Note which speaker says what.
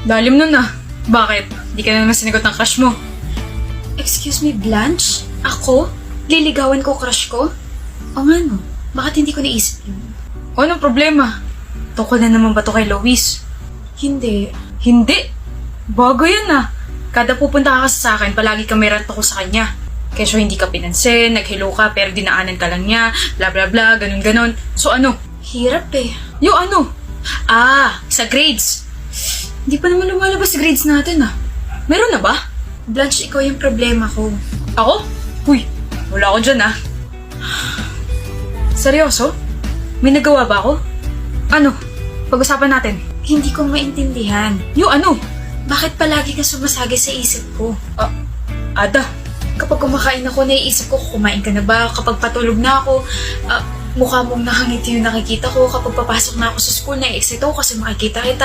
Speaker 1: Lalim nun ah. Bakit? Di ka na naman sinagot ng crush mo.
Speaker 2: Excuse me, Blanche? Ako? Liligawan ko crush ko? O nga no, bakit hindi ko naisip yun?
Speaker 1: O anong problema? Tungkol na naman ba to kay Lois?
Speaker 2: Hindi.
Speaker 1: Hindi. Bago yan ah. Kada pupunta ka kasi sa akin, palagi ka may rant ako sa kanya. Kesyo hindi ka pinansin, naghilo ka pero dinaanan ka lang niya, bla bla bla, ganun ganon. So ano?
Speaker 2: Hirap eh.
Speaker 1: Yung ano? Ah, sa grades. Hindi pa naman lumalabas sa grades natin ah. Meron na ba?
Speaker 2: Blanche, ikaw yung problema ko.
Speaker 1: Ako? Uy, wala ako dyan ah. Seryoso? May nagawa ba ako? Ano? Pag-usapan natin.
Speaker 2: Hindi ko maintindihan.
Speaker 1: Yung ano?
Speaker 2: Bakit palagi ka sumasagi sa isip ko?
Speaker 1: Ada.
Speaker 2: Kapag kumakain ako, naiisip ko, kumain ka na ba? Kapag patulog na ako, mukha mong nakangiti yung nakikita ko. Kapag papasok na ako sa school, nai-excite ako kasi makikita kita.